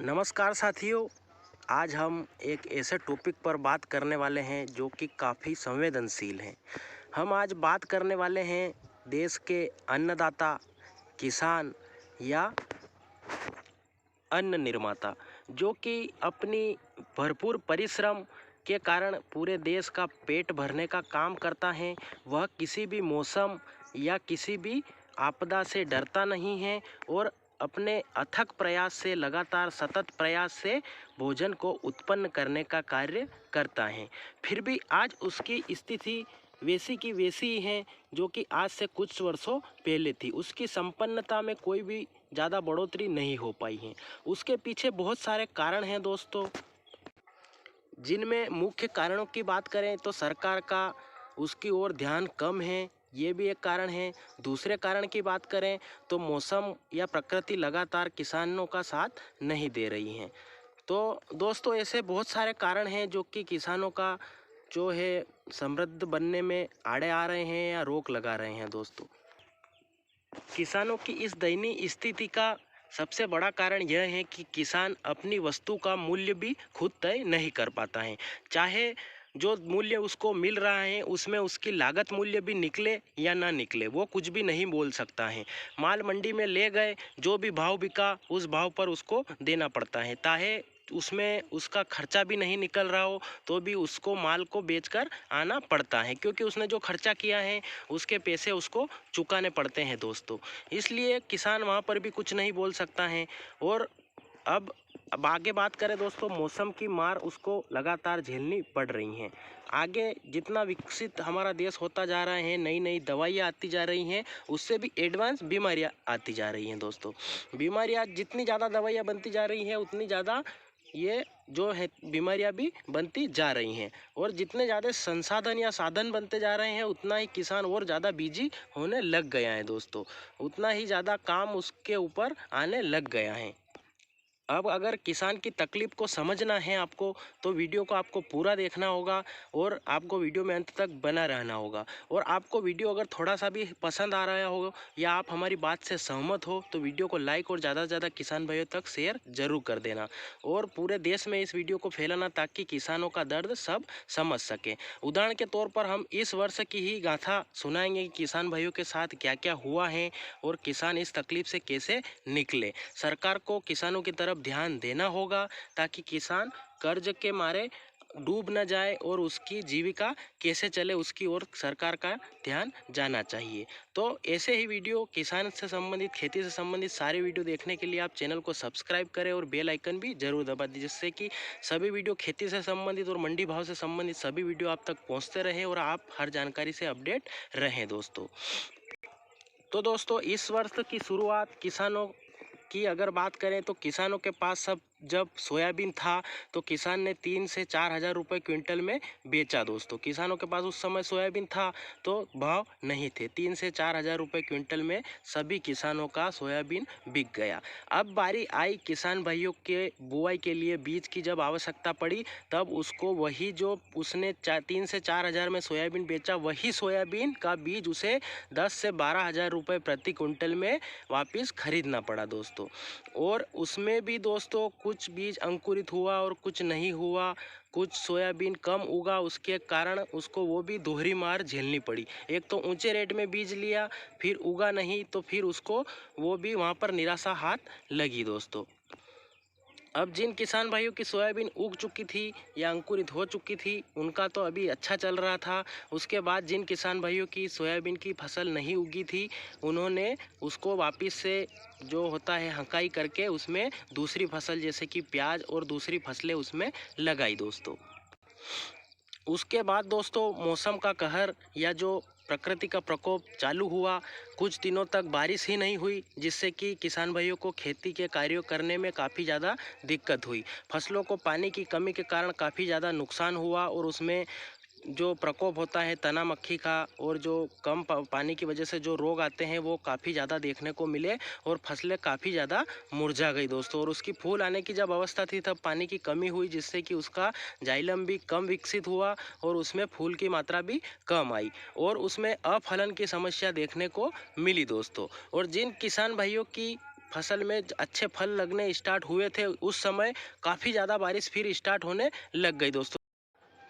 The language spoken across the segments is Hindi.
नमस्कार साथियों, आज हम एक ऐसे टॉपिक पर बात करने वाले हैं जो कि काफ़ी संवेदनशील है। हम आज बात करने वाले हैं देश के अन्नदाता, किसान या अन्न निर्माता, जो कि अपनी भरपूर परिश्रम के कारण पूरे देश का पेट भरने का काम करता है। वह किसी भी मौसम या किसी भी आपदा से डरता नहीं है और अपने अथक प्रयास से, लगातार सतत प्रयास से भोजन को उत्पन्न करने का कार्य करता है। फिर भी आज उसकी स्थिति वैसी की वैसी ही है जो कि आज से कुछ वर्षों पहले थी। उसकी संपन्नता में कोई भी ज़्यादा बढ़ोतरी नहीं हो पाई है। उसके पीछे बहुत सारे कारण हैं दोस्तों, जिनमें मुख्य कारणों की बात करें तो सरकार का उसकी ओर ध्यान कम है, ये भी एक कारण है। दूसरे कारण की बात करें तो मौसम या प्रकृति लगातार किसानों का साथ नहीं दे रही हैं। तो दोस्तों ऐसे बहुत सारे कारण हैं जो कि किसानों का जो है समृद्ध बनने में आड़े आ रहे हैं या रोक लगा रहे हैं। दोस्तों, किसानों की इस दयनीय स्थिति का सबसे बड़ा कारण यह है कि किसान अपनी वस्तु का मूल्य भी खुद तय नहीं कर पाता है। चाहे जो मूल्य उसको मिल रहा है उसमें उसकी लागत मूल्य भी निकले या ना निकले, वो कुछ भी नहीं बोल सकता है। माल मंडी में ले गए, जो भी भाव बिका उस भाव पर उसको देना पड़ता है। चाहे उसमें उसका खर्चा भी नहीं निकल रहा हो तो भी उसको माल को बेचकर आना पड़ता है, क्योंकि उसने जो खर्चा किया है उसके पैसे उसको चुकाने पड़ते हैं दोस्तों। इसलिए किसान वहाँ पर भी कुछ नहीं बोल सकता है। और अब आगे बात करें दोस्तों, मौसम की मार उसको लगातार झेलनी पड़ रही हैं। आगे जितना विकसित हमारा देश होता जा रहा है, नई नई दवाइयाँ आती जा रही हैं, उससे भी एडवांस बीमारियाँ आती जा रही हैं दोस्तों। बीमारियाँ जितनी ज़्यादा दवाइयाँ बनती जा रही हैं उतनी ज़्यादा ये जो है बीमारियां भी बनती जा रही हैं। और जितने ज़्यादा संसाधन या साधन बनते जा रहे हैं उतना ही किसान और ज़्यादा बिजी होने लग गया है दोस्तों, उतना ही ज़्यादा काम उसके ऊपर आने लग गया है। अब अगर किसान की तकलीफ़ को समझना है आपको तो वीडियो को आपको पूरा देखना होगा और आपको वीडियो में अंत तक बना रहना होगा। और आपको वीडियो अगर थोड़ा सा भी पसंद आ रहा हो या आप हमारी बात से सहमत हो तो वीडियो को लाइक और ज़्यादा से ज़्यादा किसान भाइयों तक शेयर जरूर कर देना और पूरे देश में इस वीडियो को फैलाना ताकि किसानों का दर्द सब समझ सकें। उदाहरण के तौर पर हम इस वर्ष की ही गाथा सुनाएंगे कि किसान भाइयों के साथ क्या क्या हुआ है और किसान इस तकलीफ से कैसे निकले। सरकार को किसानों की तरफ ध्यान देना होगा ताकि किसान कर्ज के मारे डूब न जाए और उसकी जीविका कैसे चले उसकी ओर सरकार का ध्यान जाना चाहिए। तो ऐसे ही वीडियो किसान से संबंधित, खेती से संबंधित सारे वीडियो देखने के लिए आप चैनल को सब्सक्राइब करें और बेल आइकन भी जरूर दबा दीजिए, जिससे कि सभी वीडियो खेती से संबंधित और मंडी भाव से संबंधित सभी वीडियो आप तक पहुँचते रहें और आप हर जानकारी से अपडेट रहें दोस्तों। तो दोस्तों, इस वर्ष की शुरुआत किसानों की अगर बात करें तो किसानों के पास सब जब सोयाबीन था तो किसान ने 3 से 4 हज़ार रुपये क्विंटल में बेचा दोस्तों। किसानों के पास उस समय सोयाबीन था तो भाव नहीं थे, 3 से 4 हज़ार रुपये क्विंटल में सभी किसानों का सोयाबीन बिक गया। अब बारी आई किसान भाइयों के बुआई के लिए बीज की जब आवश्यकता पड़ी तब उसको वही जो उसने 3 से 4 हज़ार में सोयाबीन बेचा वही सोयाबीन का बीज उसे 10 से 12 हज़ार रुपये प्रति क्विंटल में वापस खरीदना पड़ा दोस्तों। और उसमें भी दोस्तों कुछ बीज अंकुरित हुआ और कुछ नहीं हुआ, कुछ सोयाबीन कम उगा, उसके कारण उसको वो भी दोहरी मार झेलनी पड़ी। एक तो ऊंचे रेट में बीज लिया, फिर उगा नहीं, तो फिर उसको वो भी वहाँ पर निराशा हाथ लगी दोस्तों। अब जिन किसान भाइयों की सोयाबीन उग चुकी थी या अंकुरित हो चुकी थी उनका तो अभी अच्छा चल रहा था। उसके बाद जिन किसान भाइयों की सोयाबीन की फसल नहीं उगी थी उन्होंने उसको वापस से जो होता है हंकाई करके उसमें दूसरी फसल जैसे कि प्याज और दूसरी फसलें उसमें लगाई दोस्तों। उसके बाद दोस्तों मौसम का कहर या जो प्रकृति का प्रकोप चालू हुआ, कुछ दिनों तक बारिश ही नहीं हुई जिससे कि किसान भाइयों को खेती के कार्यों करने में काफ़ी ज़्यादा दिक्कत हुई। फसलों को पानी की कमी के कारण काफ़ी ज़्यादा नुकसान हुआ और उसमें जो प्रकोप होता है तना मक्खी का और जो कम पानी की वजह से जो रोग आते हैं वो काफ़ी ज़्यादा देखने को मिले और फसलें काफ़ी ज़्यादा मुरझा गई दोस्तों। और उसकी फूल आने की जब अवस्था थी तब पानी की कमी हुई जिससे कि उसका जाइलम भी कम विकसित हुआ और उसमें फूल की मात्रा भी कम आई और उसमें अफलन की समस्या देखने को मिली दोस्तों। और जिन किसान भाइयों की फसल में अच्छे फल लगने स्टार्ट हुए थे उस समय काफ़ी ज़्यादा बारिश फिर स्टार्ट होने लग गई दोस्तों।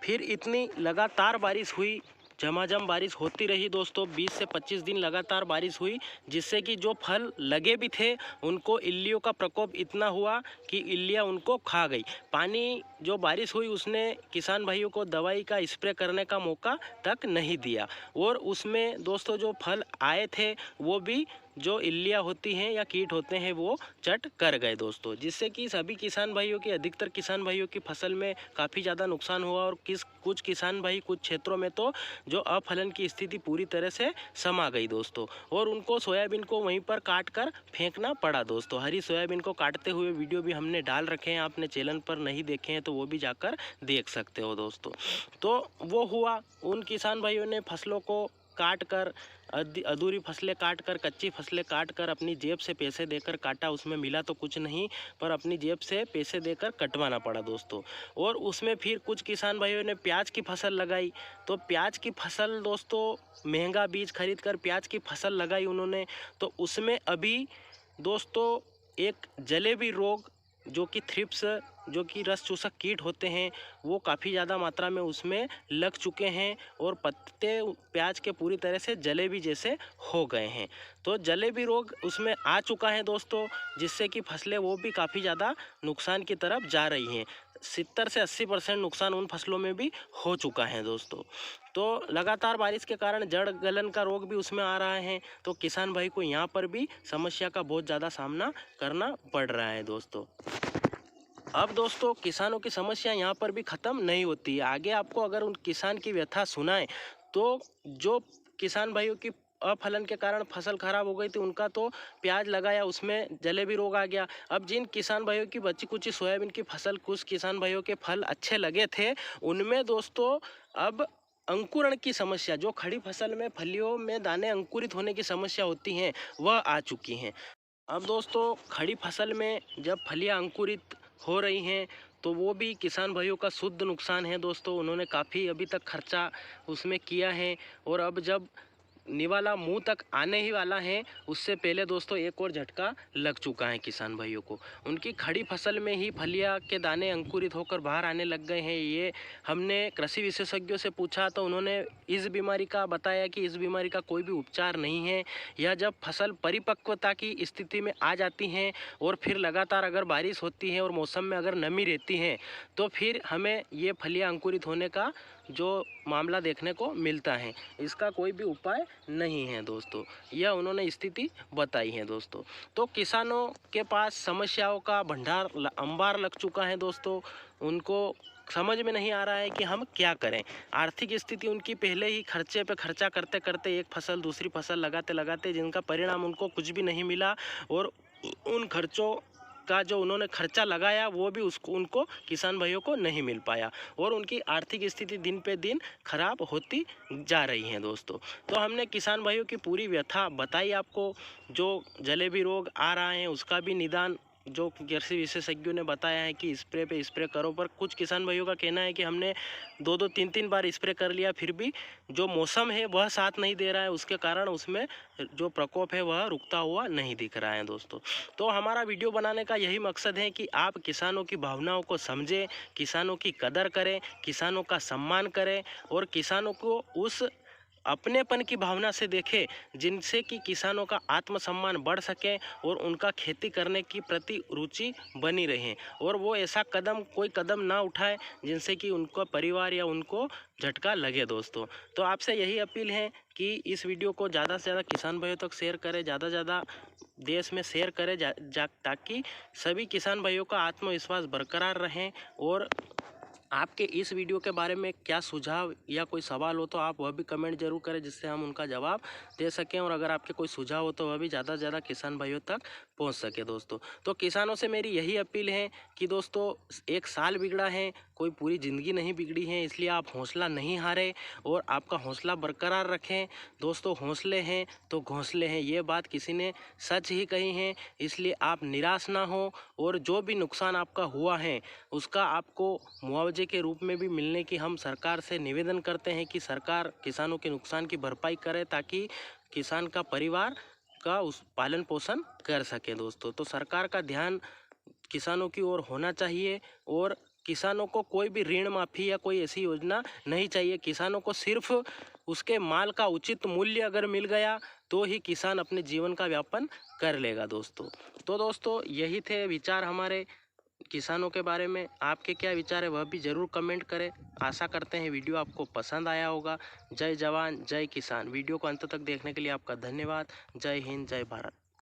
फिर इतनी लगातार बारिश हुई, झमाझम बारिश होती रही दोस्तों, 20 से 25 दिन लगातार बारिश हुई, जिससे कि जो फल लगे भी थे उनको इल्लियों का प्रकोप इतना हुआ कि इल्लियां उनको खा गई। पानी जो बारिश हुई उसने किसान भाइयों को दवाई का स्प्रे करने का मौका तक नहीं दिया, और उसमें दोस्तों जो फल आए थे वो भी जो इल्लियां होती हैं या कीट होते हैं वो चट कर गए दोस्तों, जिससे कि सभी किसान भाइयों की, अधिकतर किसान भाइयों की फसल में काफ़ी ज़्यादा नुकसान हुआ। और कुछ किसान भाई कुछ क्षेत्रों में तो जो अफलन की स्थिति पूरी तरह से समा गई दोस्तों, और उनको सोयाबीन को वहीं पर काट कर फेंकना पड़ा दोस्तों। हरी सोयाबीन को काटते हुए वीडियो भी हमने डाल रखे हैं, आपने चैनल पर नहीं देखे हैं तो वो भी जाकर देख सकते हो दोस्तों। तो वो हुआ, उन किसान भाइयों ने फसलों को काट कर, अधूरी फसलें काट कर, कच्ची फसलें काट कर अपनी जेब से पैसे देकर काटा, उसमें मिला तो कुछ नहीं, पर अपनी जेब से पैसे देकर कटवाना पड़ा दोस्तों। और उसमें फिर कुछ किसान भाइयों ने प्याज की फसल लगाई, तो प्याज की फसल दोस्तों महंगा बीज खरीद कर प्याज की फसल लगाई उन्होंने, तो उसमें अभी दोस्तों एक जलेबी रोग जो कि थ्रिप्स, जो कि रस चूसक कीट होते हैं, वो काफ़ी ज़्यादा मात्रा में उसमें लग चुके हैं और पत्ते प्याज के पूरी तरह से जलेबी जैसे हो गए हैं। तो जलेबी रोग उसमें आ चुका है दोस्तों, जिससे कि फसलें वो भी काफ़ी ज़्यादा नुकसान की तरफ जा रही हैं। 70 से 80% नुकसान उन फसलों में भी हो चुका है दोस्तों। तो लगातार बारिश के कारण जड़ गलन का रोग भी उसमें आ रहा है, तो किसान भाई को यहाँ पर भी समस्या का बहुत ज़्यादा सामना करना पड़ रहा है दोस्तों। अब दोस्तों किसानों की समस्या यहाँ पर भी ख़त्म नहीं होती है। आगे आपको अगर उन किसान की व्यथा सुनाएं तो जो किसान भाइयों की अफलन के कारण फसल खराब हो गई थी, उनका तो प्याज लगाया उसमें जलेबी रोग आ गया। अब जिन किसान भाइयों की बची कुची सोयाबीन की फसल, कुछ किसान भाइयों के फल अच्छे लगे थे, उनमें दोस्तों अब अंकुरण की समस्या, जो खड़ी फसल में फलियों में दाने अंकुरित होने की समस्या होती हैं, वह आ चुकी हैं। अब दोस्तों खड़ी फसल में जब फलियां अंकुरित हो रही हैं तो वो भी किसान भाइयों का शुद्ध नुकसान है दोस्तों। उन्होंने काफ़ी अभी तक खर्चा उसमें किया है, और अब जब निवाला मुंह तक आने ही वाला है, उससे पहले दोस्तों एक और झटका लग चुका है किसान भाइयों को। उनकी खड़ी फसल में ही फलियां के दाने अंकुरित होकर बाहर आने लग गए हैं। ये हमने कृषि विशेषज्ञों से पूछा तो उन्होंने इस बीमारी का बताया कि इस बीमारी का कोई भी उपचार नहीं है। यह जब फसल परिपक्वता की स्थिति में आ जाती हैं और फिर लगातार अगर बारिश होती है और मौसम में अगर नमी रहती है तो फिर हमें ये फलियां अंकुरित होने का जो मामला देखने को मिलता है। इसका कोई भी उपाय नहीं है दोस्तों, यह उन्होंने स्थिति बताई है दोस्तों। तो किसानों के पास समस्याओं का भंडार अंबार लग चुका है दोस्तों। उनको समझ में नहीं आ रहा है कि हम क्या करें। आर्थिक स्थिति उनकी पहले ही खर्चे पे खर्चा करते करते, एक फसल दूसरी फसल लगाते लगाते, जिनका परिणाम उनको कुछ भी नहीं मिला, और उन खर्चों का जो उन्होंने खर्चा लगाया वो भी उनको किसान भाइयों को नहीं मिल पाया, और उनकी आर्थिक स्थिति दिन पे दिन खराब होती जा रही है दोस्तों। तो हमने किसान भाइयों की पूरी व्यथा बताई आपको। जो जलेबी रोग आ रहा है उसका भी निदान जो कृषि विशेषज्ञों ने बताया है कि स्प्रे पे स्प्रे करो, पर कुछ किसान भाइयों का कहना है कि हमने 2-3 बार स्प्रे कर लिया, फिर भी जो मौसम है वह साथ नहीं दे रहा है, उसके कारण उसमें जो प्रकोप है वह रुकता हुआ नहीं दिख रहा है दोस्तों। तो हमारा वीडियो बनाने का यही मकसद है कि आप किसानों की भावनाओं को समझें, किसानों की कदर करें, किसानों का सम्मान करें, और किसानों को उस अपनेपन की भावना से देखें जिनसे कि किसानों का आत्मसम्मान बढ़ सके और उनका खेती करने की प्रति रुचि बनी रहे, और वो ऐसा कोई कदम ना उठाए जिनसे कि उनका परिवार या उनको झटका लगे दोस्तों। तो आपसे यही अपील है कि इस वीडियो को ज़्यादा से ज़्यादा किसान भाइयों तक शेयर करें, ज़्यादा से ज़्यादा देश में शेयर करें, ताकि सभी किसान भाइयों का आत्मविश्वास बरकरार रहें। और आपके इस वीडियो के बारे में क्या सुझाव या कोई सवाल हो तो आप वह भी कमेंट जरूर करें, जिससे हम उनका जवाब दे सकें, और अगर आपके कोई सुझाव हो तो वह भी ज़्यादा से ज़्यादा किसान भाइयों तक पहुंच सके दोस्तों। तो किसानों से मेरी यही अपील है कि दोस्तों एक साल बिगड़ा है, कोई पूरी ज़िंदगी नहीं बिगड़ी है, इसलिए आप हौसला नहीं हारें और आपका हौसला बरकरार रखें दोस्तों। हौसले हैं तो घोंसले हैं, ये बात किसी ने सच ही कही है, इसलिए आप निराश ना हो, और जो भी नुकसान आपका हुआ है उसका आपको मुआवजे के रूप में भी मिलने की हम सरकार से निवेदन करते हैं कि सरकार किसानों के नुकसान की भरपाई करे, ताकि किसान का परिवार उसका पालन पोषण कर सके दोस्तों। तो सरकार का ध्यान किसानों की ओर होना चाहिए और किसानों को कोई भी ऋण माफ़ी या कोई ऐसी योजना नहीं चाहिए। किसानों को सिर्फ उसके माल का उचित मूल्य अगर मिल गया तो ही किसान अपने जीवन का व्यापन कर लेगा दोस्तों। तो दोस्तों यही थे विचार हमारे किसानों के बारे में। आपके क्या विचार है वह भी ज़रूर कमेंट करें। आशा करते हैं वीडियो आपको पसंद आया होगा। जय जवान जय किसान। वीडियो को अंत तक देखने के लिए आपका धन्यवाद। जय हिंद जय भारत।